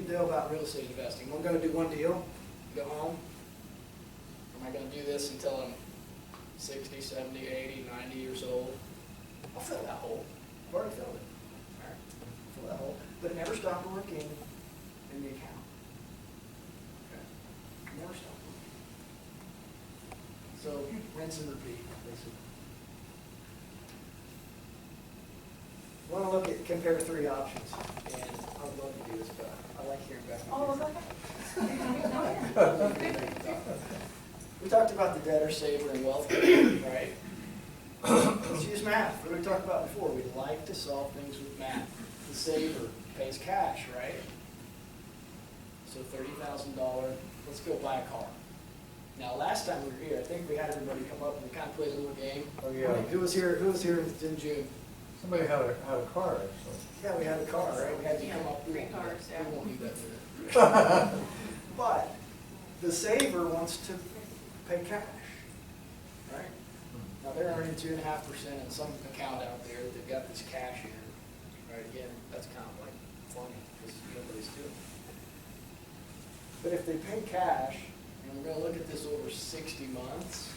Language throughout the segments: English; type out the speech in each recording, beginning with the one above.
your deal about real estate investing? I'm going to do one deal, go home. Am I going to do this until I'm 60, 70, 80, 90 years old? I'll fill that hole. I've already filled it. All right, fill that hole. But it never stopped working in the account. Okay? Never stopped working. So rinse and repeat, basically. I want to look at, compare three options, and I would love to do this, but I like hearing back. Oh, We talked about the debtor, saver, and wealth creator, right? Let's use math. What did we talk about before? We like to solve things with math. The saver pays cash, right? So $30,000, let's go buy a car. Now, last time we were here, I think we had everybody come up and we kind of played a little game. Oh, yeah. Who was here in June? Somebody had a car, actually. Yeah, we had a car, right? We had to come up. Three cars, yeah. We won't do that. But the saver wants to pay cash, right? Now they're earning 2.5% in some account out there. They've got this cash here, right? Again, that's kind of like funny because nobody's doing it. But if they pay cash, and we're going to look at this over 60 months,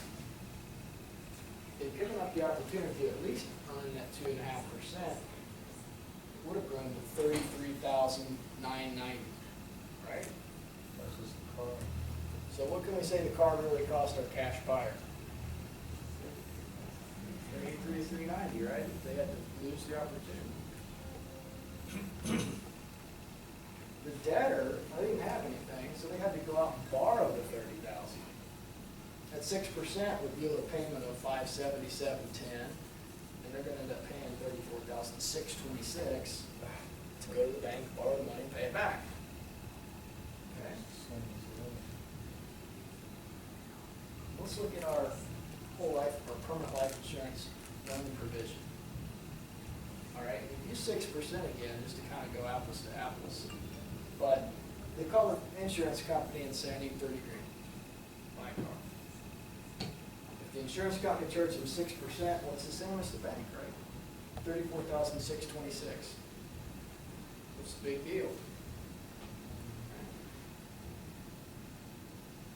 they've given up the opportunity to at least earn that 2.5%. It would have grown to $33,990, right? That's just the car. So what can we say the car really cost our cash buyer? $33,390, right? They had to lose the opportunity. The debtor, they didn't have anything, so they had to go out and borrow the $30,000. At 6% would yield a payment of $577.10, and they're going to end up paying $34,626 to go to the bank, borrow the money, pay it back. Okay. Let's look at our whole life, our permanent life insurance loan provision. All right, we use 6% again, just to kind of go apples to apples. But they call the insurance company and say, I need 30 grand, buy a car. If the insurance company charges them 6%, well, it's the same as the bank, right? $34,626. What's the big deal?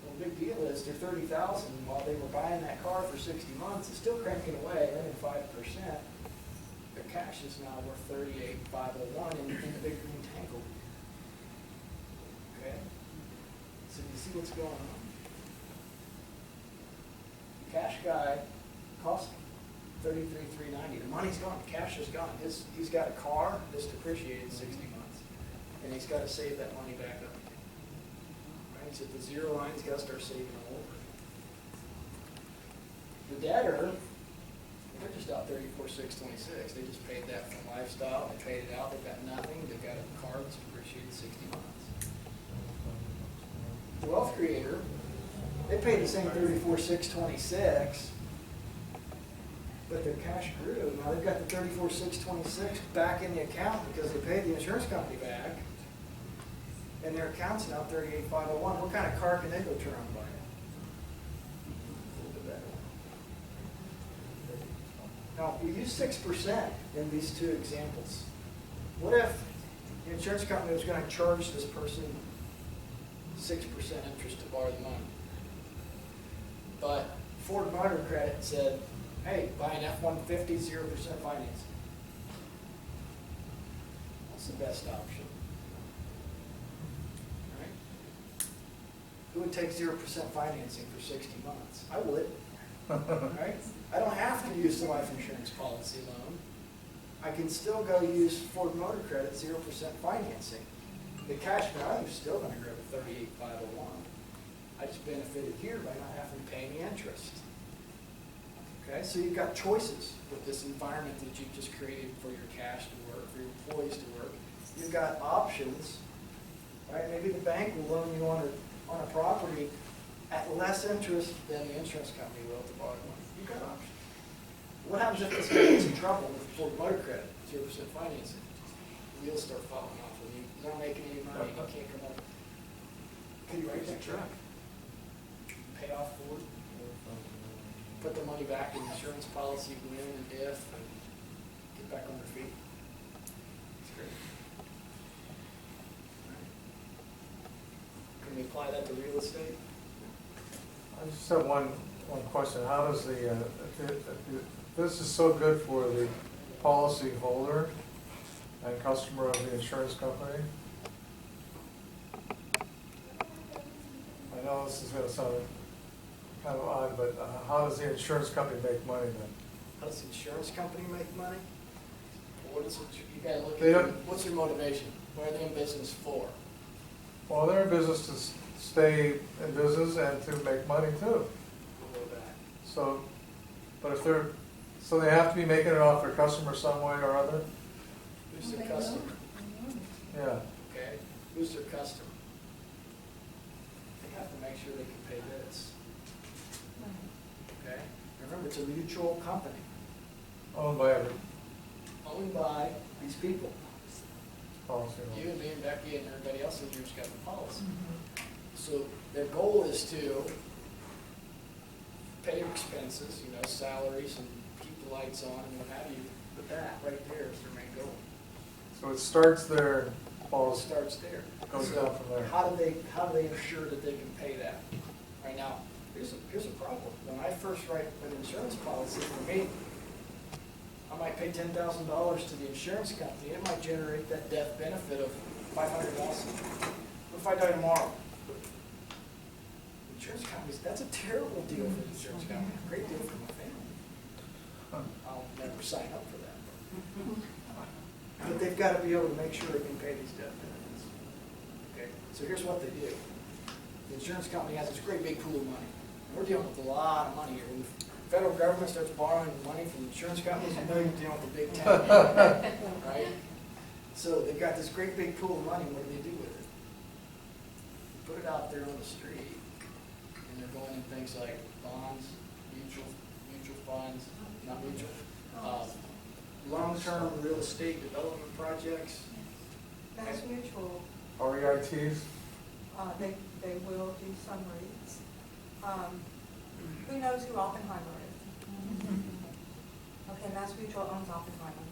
Well, the big deal is they're $30,000 while they were buying that car for 60 months. It's still cranking away, earning 5%. Their cash is now worth $38,501 in the big green tangle. Okay? So you see what's going on? Cash guy cost $33,390. The money's gone. Cash is gone. He's got a car that's depreciated 60 months, and he's got to save that money back up. Right? He's at the zero line. He's got to start saving all over. The debtor, they're just out $34,626. They just paid that from lifestyle. They paid it out. They've got nothing. They've got a car that's depreciated 60 months. The wealth creator, they paid the same $34,626, but their cash grew. Now they've got the $34,626 back in the account because they paid the insurance company back, and their account's now $38,501. What kind of car can they go turn around and buy? A little bit better. Now we use 6% in these two examples. What if the insurance company was going to charge this person 6% interest to borrow the money? But Ford Motor Credit said, hey, buy an F-150, 0% financing. What's the best option? Right? Who would take 0% financing for 60 months? I would. Right? I don't have to use the life insurance policy loan. I can still go use Ford Motor Credit 0% financing. The cash value is still going to grow to $38,501. I just benefited here by not having to pay any interest. Okay, so you've got choices with this environment that you've just created for your cash to work, for your employees to work. You've got options, right? Maybe the bank will loan you on a property at less interest than the insurance company will to borrow money. You've got options. What happens if this guy gets in trouble with Ford Motor Credit, 0% financing? The wheels start falling off and he's not making any money, he can't come up. Can you write that truck? Pay off Ford? Put the money back in the insurance policy when and if, and get back on their feet. It's great. Right. that to real estate? I just have one question. How does the, if this is so good for the policy holder and customer of the insurance company? I know this is gonna sound kind of odd, but how does the insurance company make money then? How does the insurance company make money? What is it, you gotta look They at, don't- what's their motivation? What are they in business for? Well, they're in business to stay in business and to make money too. We'll go back. So, but if they're, so they have to be making it off their customer some way or other? Who's their customer? Yeah. Okay, who's their customer? They have to make sure they can pay this. Okay, remember, it's a mutual company, Owned by every owned by these people. policy You holder. and me and Becky and everybody else in here's got the policy. So their goal is to pay your expenses, you know, salaries and keep the lights on and what have you. But that right there is their main goal. So it starts their It policy, starts there. goes So down from there. How do they ensure that they can pay that? Right now, here's a problem. When I first write an insurance policy for me, I might pay $10,000 to the insurance company. It might generate that death benefit of $500. What if I die tomorrow? Insurance companies, that's a terrible deal for the insurance company. A great deal for my family. I'll never sign up for that. But they've got to be able to make sure they can pay these death benefits. Okay, so here's what they do. The insurance company has this great big pool of money. We're dealing with a lot of money here. When the federal government starts borrowing money from insurance companies, you know you're dealing with a big town, right? So they've got this great big pool of money. What do they do with it? They put it out there on the street, and they're going in things like bonds, mutual funds, not mutual, long-term real estate development projects. Mass Mutual, REITs? they will do some REITs. Who knows who Oppenheimer is? Okay, Mass Mutual owns Oppenheimer.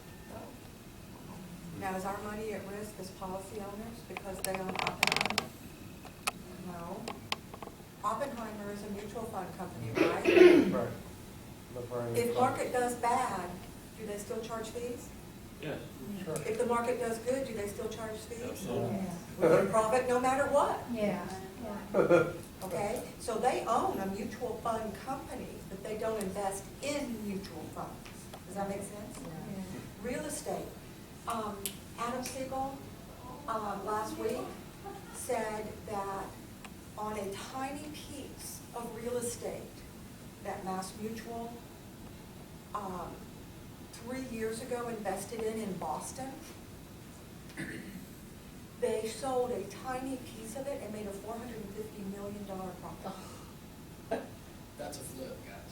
Now, is our money at risk as policy owners because they own Oppenheimer? No. Oppenheimer is a mutual fund company, right? Right. That's right. If market does bad, do they still charge fees? Yes. Sure. If the market does good, do they still charge fees? Absolutely. We get profit no matter what. Yeah. Okay, so they own a mutual fund company, but they don't invest in mutual funds. Does that make sense? Real estate. Adam Siegel, last week, said that on a tiny piece of real estate that Mass Mutual, 3 years ago invested in Boston, they sold a tiny piece of it and made a $450 million profit. That's a flip, guys.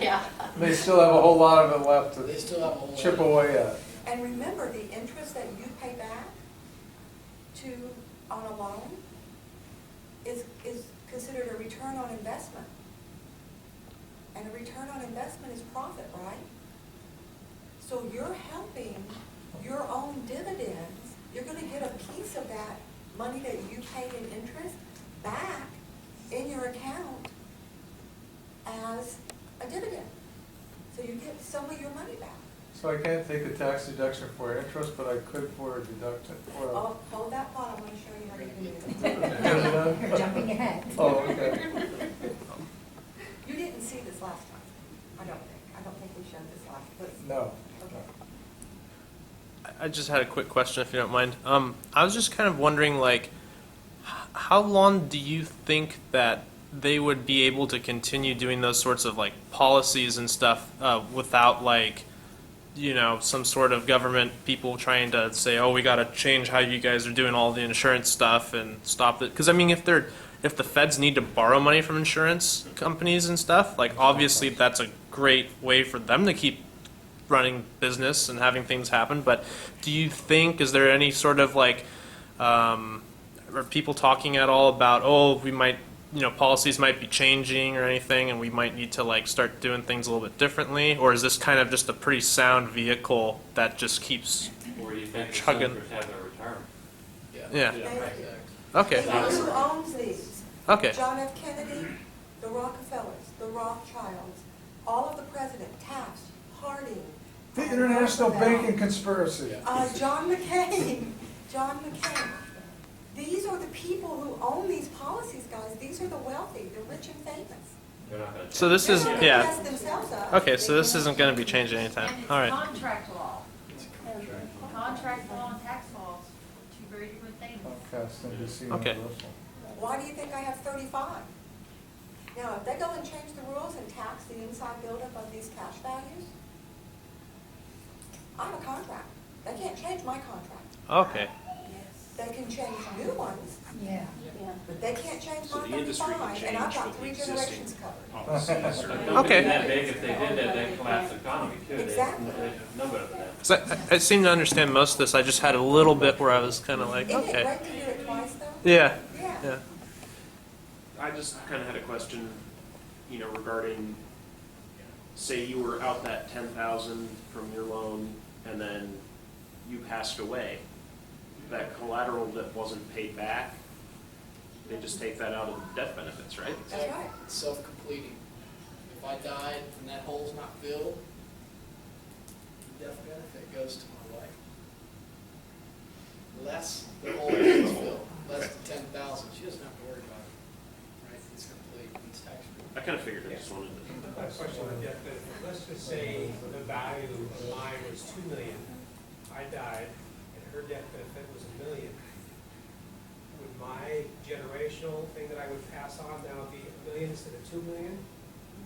Yeah. They still have a whole lot of it left They to still have a whole chip lot. away at. And remember, the interest that you pay back on a loan is considered a return on investment. And a return on investment is profit, right? So you're helping your own dividends. You're going to get a piece of that money that you paid in interest back in your account as a dividend. So you get some of your money back. So I can't take a tax deduction for interest, but I could for a deduction for a... Oh, hold that thought. I want to show you how you can do it. You're jumping ahead. Oh, okay. You didn't see this last time, I don't think. I don't think we showed this last, but, No. okay. I just had a quick question, if you don't mind. I was just kind of wondering, like, how long do you think that they would be able to continue doing those sorts of, like, policies and stuff without, like, you know, some sort of government people trying to say, oh, we got to change how you guys are doing all the insurance stuff and stop it? Because, I mean, if the feds need to borrow money from insurance companies and stuff, like, obviously that's a great way for them to keep running business and having things happen. But do you think, is there any sort of, like, are people talking at all about, oh, we might, you know, policies might be changing or anything, and we might need to, like, start doing things a little bit differently? Or is this kind of just a pretty sound vehicle that just keeps Or do you think the chugging? senators have their retirement? Yeah. Yeah. Thank you. Okay. And who owns these? Okay. John F. Kennedy, the Rockefellers, the Rothschilds, all of the presidents, Taft, Harding. The international Roosevelt, banking conspiracy. John McCain. John McCain. These are the people who own these policies, guys. These are the wealthy, the rich and famous. So this is, They're not gonna yeah. mess themselves up. Okay, so this isn't going to be changing anytime. And it's All right. contract law. Contract law and tax laws, two very different things. Comcast, NBC, Okay. Universal. Why do you think I have 35? Now, if they go and change the rules and tax the inside buildup of these cash values, I have a contract. They can't change my contract. Okay. They can change new ones, Yeah. but they can't change So my the industry can 35, and I've change got with 3 the existing generations covered. policies or. A company Okay. that big, if they did that, they'd collapse the economy too. Exactly. They'd know better than that. So I seem to understand most of this. I just had a little bit where I was kind of like, Isn't it okay. great to hear it twice, though? Yeah. Yeah. Yeah. I just kind of had a question, regarding, say you were out that 10,000 from your loan and then you passed away. That collateral that wasn't paid back, they just take that out of the death benefits, right? That's right. It's self-completing. If I died and that hole's not filled, the death benefit goes to my wife. Less the hole is filled, less the 10,000, she doesn't have to worry about it, right? It's complete, it's tax-free. I kind of figured, I just wanted to. A question on death benefit. Let's just say the value of mine was $2 million. I died, and her death benefit was $1 million. Would my generational thing that I would pass on now be $1 million instead of $2 million?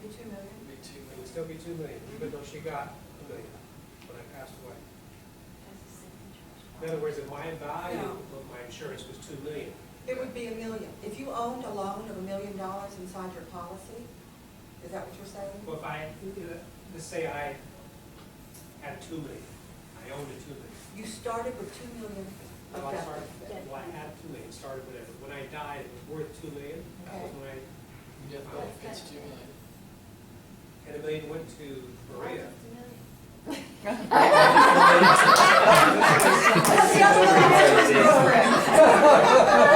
Be 2 million. It'd be two It would million. still be $2 million, even though she got $1 million when I passed away. In other words, if my value of my insurance was $2 million, It would be $1 million. If you owned a loan of $1 million inside your policy, is that what you're saying? well, if I, let's say I had $2 million, I owned a $2 million. You started with $2 million of Well, I debt started, benefit. well, I had $2 million, started with it. When I died, it was worth $2 million. That was when I, Death benefit's 2 million. and $1 million went to Maria.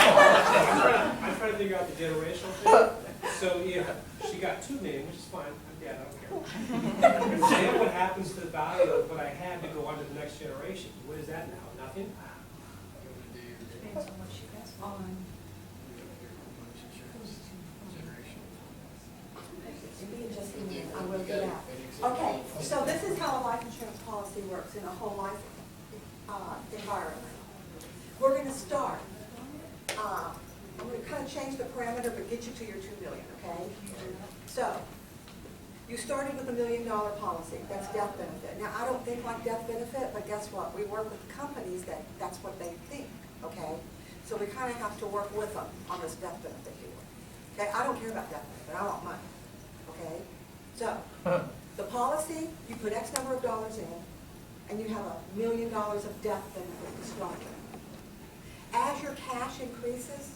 I'm trying to figure out the generational thing. So if she got $2 million, which is fine, I'm dead, I don't care. Then what happens to the value of what I had to go on to the next generation? What is that now? Nothing? Depends on what she gets. Just a minute, I will do that. Okay, so this is how a life insurance policy works in a whole life environment. We're gonna start, I'm gonna kind of change the parameter, but get you to your 2 million, okay? So, you started with $1 million policy, that's death benefit. Now, I don't think like death benefit, but guess what? We work with companies that that's what they think, okay? So we kind of have to work with them on this death benefit here. Okay, I don't care about death benefit, I want money, okay? So, the policy, you put X number of dollars in, and you have $1 million of death benefit to start with. As your cash increases,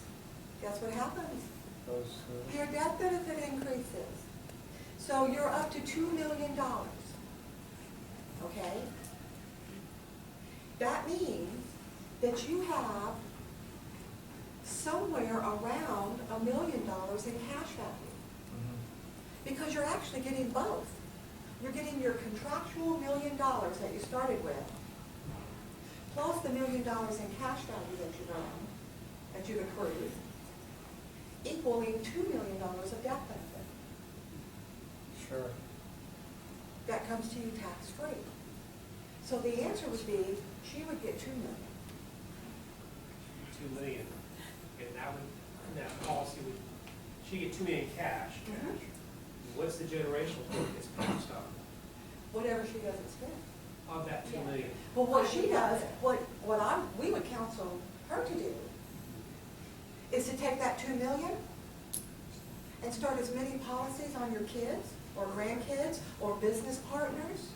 guess what happens? Those, Your death benefit increases. So you're up to $2 million, okay? That means that you have somewhere around $1 million in cash value. Because you're actually getting both. You're getting your contractual $1 million that you started with, plus the $1 million in cash value that you've earned, that you've accrued, equaling $2 million of death benefit. sure. That comes to you tax-free. So the answer would be, she would get $2 million. $2 million, and that policy would, she get $2 million cash. What's the generational thing that's passed on Whatever she doesn't spend. of that $2 million? Well, what she does, we would counsel her to do is to take that $2 million and start as many policies on your kids or grandkids or business partners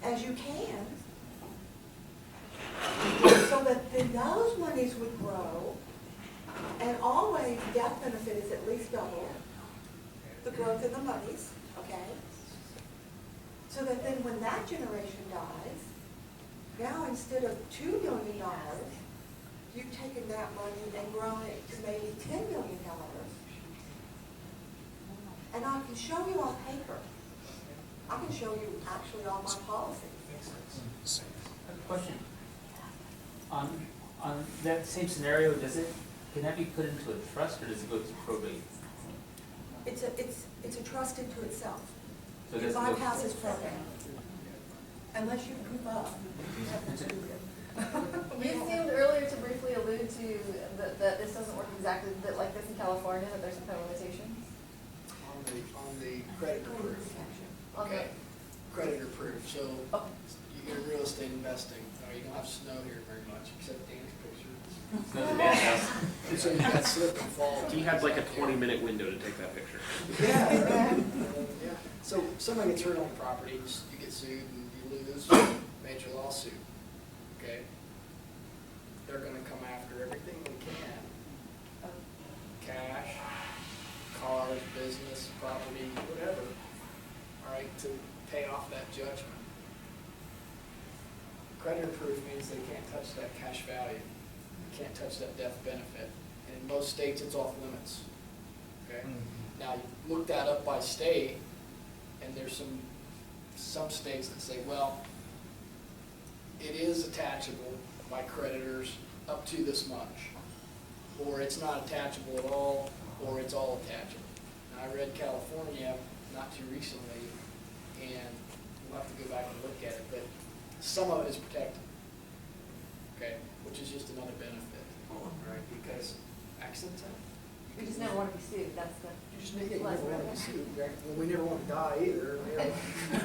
as you can, so that then those monies would grow, and always death benefit is at least double the growth in the monies, okay? So that then when that generation dies, now instead of $2 million, you've taken that money and grown it to maybe $10 million. And I can show you on paper. I can show you actually on my policy. Makes sense. I have a question. On that same scenario, can that be put into a trust or does it go to probate? It's a trust into itself. So It does it go- bypasses probate. Unless you prove up. You seemed earlier to briefly allude to that this doesn't work exactly like this in California, that there's some kind of limitations. On the creditor proof. Okay, creditor proof, so Oh. you get real estate investing, you don't have snow here very much, except Dan's picture. It's not a bad house. So you got slip and fall. He had like a 20-minute window to take that picture. Yeah, right. Yeah. So somebody gets hurt on the property, you get sued and you lose, major lawsuit, okay? They're gonna come after everything they can. Cash, cars, business, property, whatever, all right, to pay off that judgment. Creditor proof means they can't touch that cash value. They can't touch that death benefit. And in most states, it's off limits, okay? Now, you look that up by state, and there's some states that say, well, it is attachable by creditors up to this much, or it's not attachable at all, or it's all attachable. And I read California not too recently, and we'll have to go back and look at it, but some of it is protected, okay, which is just another benefit, right? Because accidents happen. We just never want to be sued, that's the. You just never want to be sued, right? Well, we never want to die either.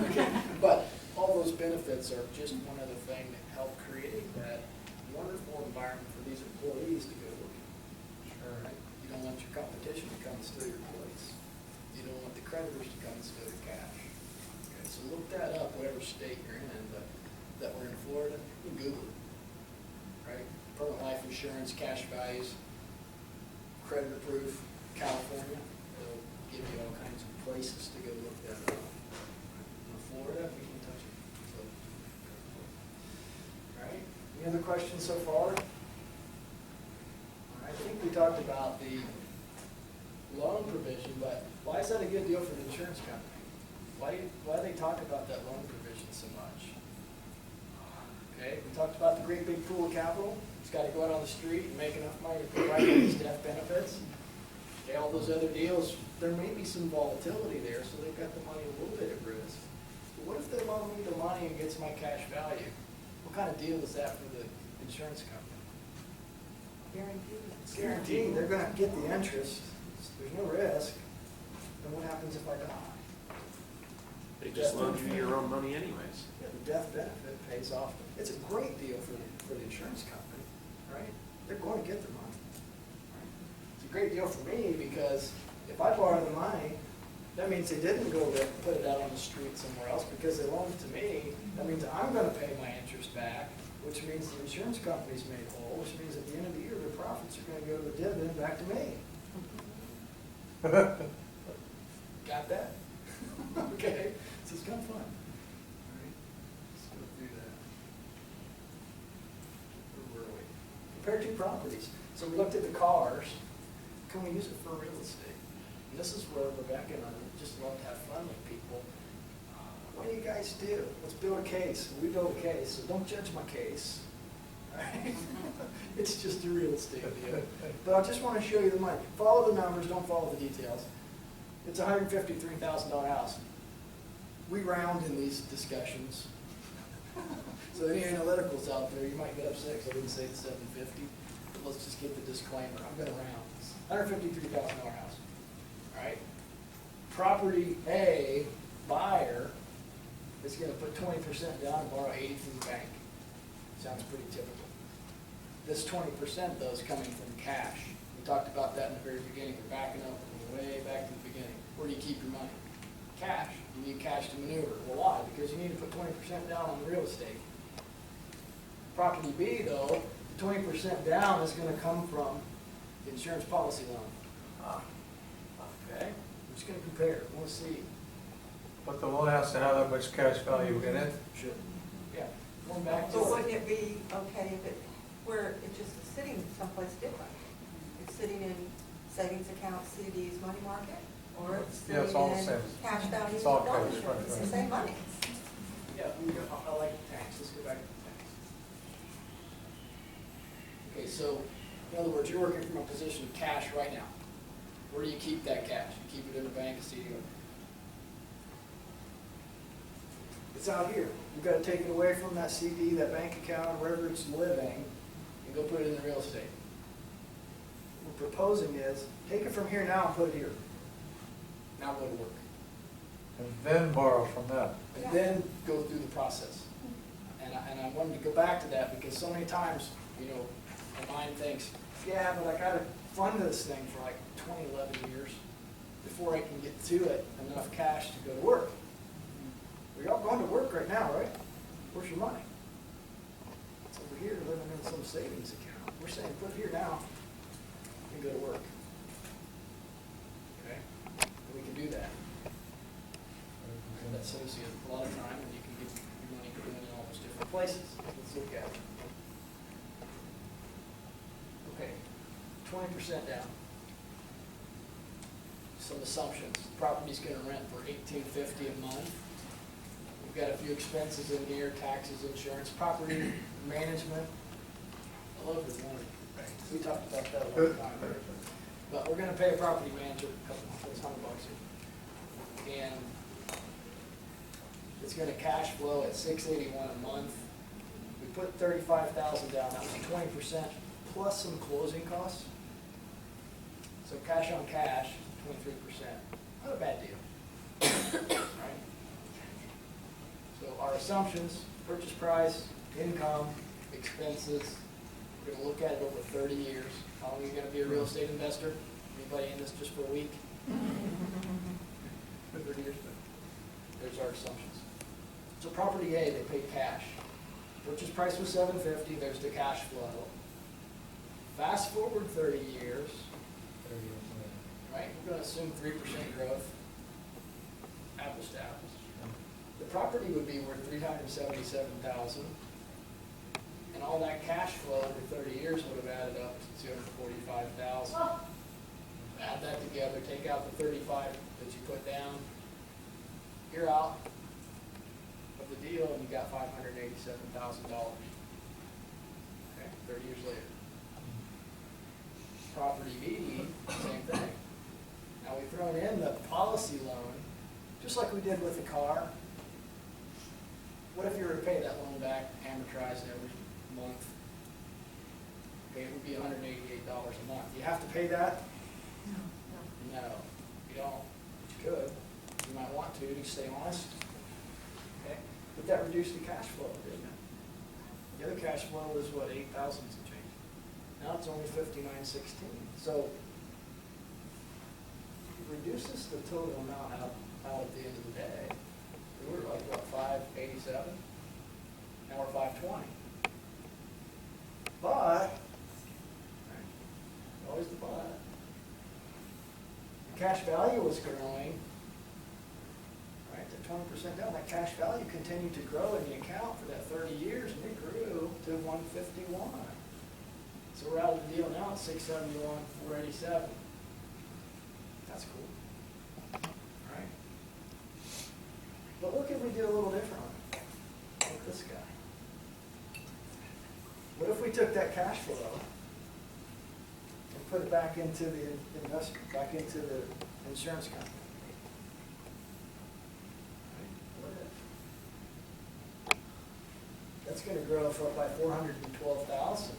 Okay. But all those benefits are just one other thing that help create that wonderful environment for these employees to go work. Sure. Right? You don't want your competition to come and steal your place. You don't want the creditors to come and steal your cash. Okay. So look that up, whatever state you're in, but that we're in Florida, you can Google it. Right? Permanent life insurance, cash values, creditor proof, California, it'll give you all kinds of places to go look that up. In Florida, we can touch it. So, all right, any other questions so far? All right, I think we talked about the loan provision, but why is that a good deal for the insurance company? Why do they talk about that loan provision so much? Okay, we talked about the great big pool of capital. It's got to go out on the street and make enough money to provide these death benefits. Okay, all those other deals, there may be some volatility there, so they've got the money a little bit at risk. But what if they loan me the money and gets my cash value? What kind of deal is that for the insurance company? Guaranteed. It's guaranteed. They're going to get the interest. There's no risk. And what happens if I die? They just loaned you your own money anyways. Yeah, the death benefit pays off. It's a great deal for the insurance company, right? They're going to get their money. Right? It's a great deal for me because if I borrow the money, that means they didn't go there and put it out on the street somewhere else because they loaned it to me. That means I'm going to pay my interest back, which means the insurance company's made whole, which means at the end of the year, their profits are going to go to the dividend back to me. Got that? Okay, so it's kind of fun. All right, let's go through that. Where were we? Compare two properties. So we looked at the cars. Can we use it for real estate? And this is where Rebecca and I just love to have fun with people. What do you guys do? Let's build a case. We build a case, so don't judge my case. All right? It's just a real estate deal. But I just want to show you the money. Follow the numbers, don't follow the details. It's a $153,000 house. We round in these discussions. So any analyticals out there, you might get upset because I didn't say it's 750. But let's just get the disclaimer. I'm going to round. $153,000 house. All right. Property A, buyer, is going to put 20% down and borrow 80 from the bank. Sounds pretty typical. This 20% though is coming from cash. We talked about that in the very beginning. We're backing up way back to the beginning. Where do you keep your money? Cash. You need cash to maneuver. Well, why? Because you need to put 20% down on real estate. Property B, though, 20% down is going to come from the insurance policy loan. Okay? We're just going to compare. We want to see. But the loan has to have that much cash value in it. Should. Yeah. Going back to. But wouldn't it be okay if it, where it's just sitting someplace different. It's sitting in savings accounts, CDs, money market, or it's Yeah, it's sitting all the in same. cash values It's of all life cash, insurance. It's the right. same money. Yeah, I like tax, let's go back to tax. Okay, so, in other words, you're working from a position of cash right now. Where do you keep that cash? You keep it in the bank, a CD. It's out here. You've got to take it away from that CD, that bank account, wherever it's living, and go put it in the real estate. What we're proposing is, take it from here now and put it here. Now go to work. And then borrow from that. And then go through the process. And I wanted to go back to that because so many times, you know, my mind thinks, yeah, but I gotta fund this thing for like 20, 11 years before I can get to it, enough cash to go to work. We're all going to work right now, right? Where's your money? It's over here living in some savings account. We're saying put it here now and go to work. Okay? And we can do that. And that saves you a lot of time, and you can get your money going in all those different places. Let's look at it. Okay, 20% down. Some assumptions. Property's going to rent for $18.50 a month. We've got a few expenses in here: taxes, insurance, property management. I love this one. We talked about that a long time. But we're going to pay a property manager a couple $100 here. And it's going to cash flow at $681 a month. We put $35,000 down. That was 20% plus some closing costs. So cash on cash, 23%. Not a bad deal, right? So our assumptions: purchase price, income, expenses. We're going to look at it over 30 years. How long are you going to be a real estate investor? Anybody in this just for a week? For 30 years? There's our assumptions. So property A, they paid cash. Purchase price was $750. There's the cash flow. Fast forward 30 years, right? We're going to assume 3% growth, apples to apples. The property would be worth $377,000, and all that cash flow over 30 years would have added up to $245,000. Add that together, take out the 35 that you put down. You're out of the deal, and you got $587,000. Okay, 30 years later. Property B, same thing. Now we've thrown in the policy loan, just like we did with the car. What if you were to pay that loan back, amortized every month? Okay, it would be $188 a month. You have to pay that? No, you don't. But you could. You might want to stay honest. Okay, but that reduced the cash flow, didn't it? The other cash flow was what, 8,000 and change. Now it's only 59.16. So it reduces the total amount out at the end of the day. We were like, what, 587? Now we're 520. But, right, always the but. The cash value was growing, right, to 20% down. That cash value continued to grow in the account for that 30 years, and it grew to 151. So we're out of the deal now at 671, 487. That's cool. All right. But what if we did a little differently? Like this guy. What if we took that cash flow and put it back into the investment, back into the insurance company? Right? What if? That's going to grow for up by 412,000.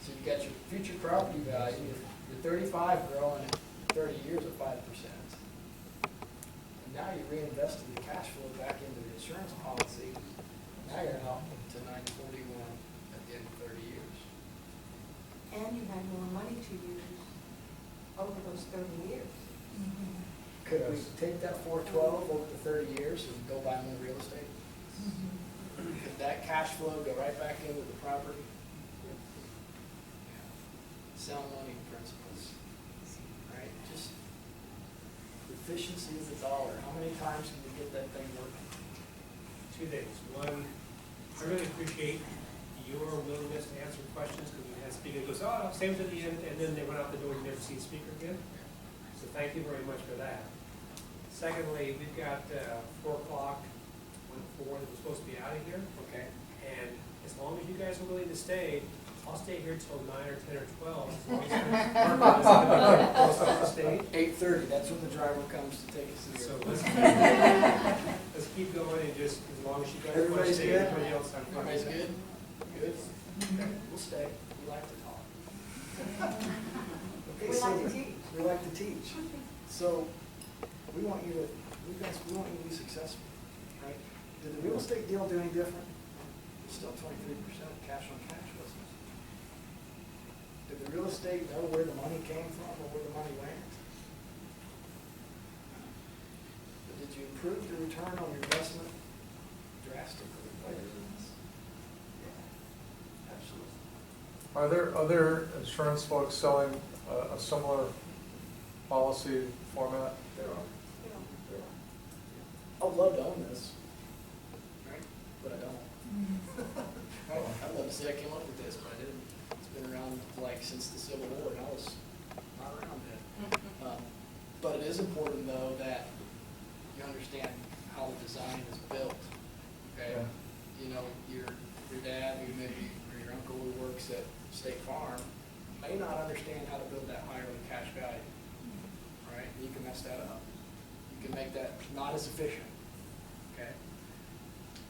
So you've got your future property value, your 35 growing in 30 years at 5%. And now you reinvested the cash flow back into the insurance policy. Now you're out to 941 at the end of 30 years. And you had more money to use over those 30 years. Could we take that 412 over the 30 years and go buy more real estate? Could that cash flow go right back into the property? Sound money principles, right? Just efficiency of the dollar. How many times can you get that thing working? 2 things. One, I really appreciate your willingness to answer questions, because we had a speaker who goes, oh, same to the end, and then they went out the door and you never see the speaker again. So thank you very much for that. Secondly, we've got 4 o'clock, 4 that we're supposed to be out of here. Okay. And as long as you guys are willing to stay, I'll stay here till 9 or 10 or 12. As long as Mark doesn't close off the state. 8:30, that's when the driver comes to take us to the So airport. let's keep going and just, as long as you guys want to Everybody's stay, good? everybody else, I'm fine Everybody's with that. good? Good? Okay, we'll stay. We like to talk. Okay, We so like to teach. We like to teach. So we want you to, we want you to be successful, right? Did the real estate deal do any different? It's still 23% cash on cash, wasn't it? Did the real estate know where the money came from or where the money went? But did you improve the return on your investment drastically by doing this? Yeah, absolutely. Are there other insurance folks selling a similar policy format? There are. There are. I'd love to own this, right? But I don't. Right? I'd love to say I came up with this, but I didn't. It's been around like since the Civil War, and I was not around then. But it is important though that you understand how the design is built, okay? Yeah. You know, your dad, who maybe, or your uncle who works at State Farm, may not understand how to build that higher than cash value, right? You can mess that up. You can make that not as efficient, okay?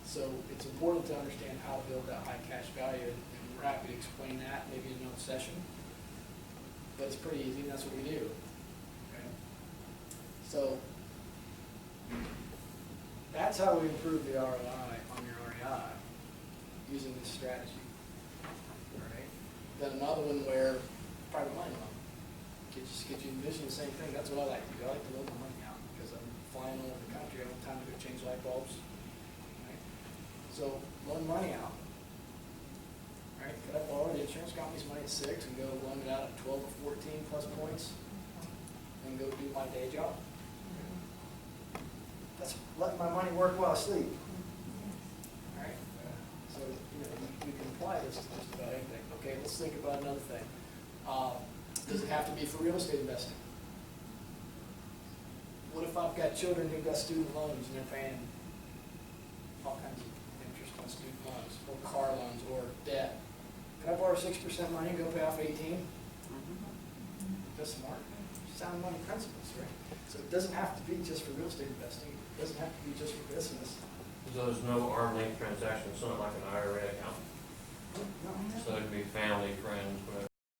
So it's important to understand how to build that high cash value, and we're happy to explain that maybe in another session. But it's pretty easy, and that's what we do, okay? So that's how we improve the ROI on your REI, using this strategy, all right? Then another one where private money loan, get you envision the same thing. That's what I like to do. I like to loan my money out because I'm flying all over the country. I don't have time to go change light bulbs. Right? So loan money out. Right? Could I borrow the insurance company's money at 6 and go loan it out at 12 or 14 plus points and go do my day job? That's letting my money work while I sleep. All right? So, you know, we can apply this to just about anything. Okay, let's think about another thing. Does it have to be for real estate investing? What if I've got children who've got student loans and they're paying all kinds of interest on student loans, or car loans, or debt? Can I borrow 6% money and go pay off 18? That's smart. Sound money principles, right? So it doesn't have to be just for real estate investing. It doesn't have to be just for business. So there's no arm length transaction, it's not like an IRA account. No. So it can be family, friends, whatever.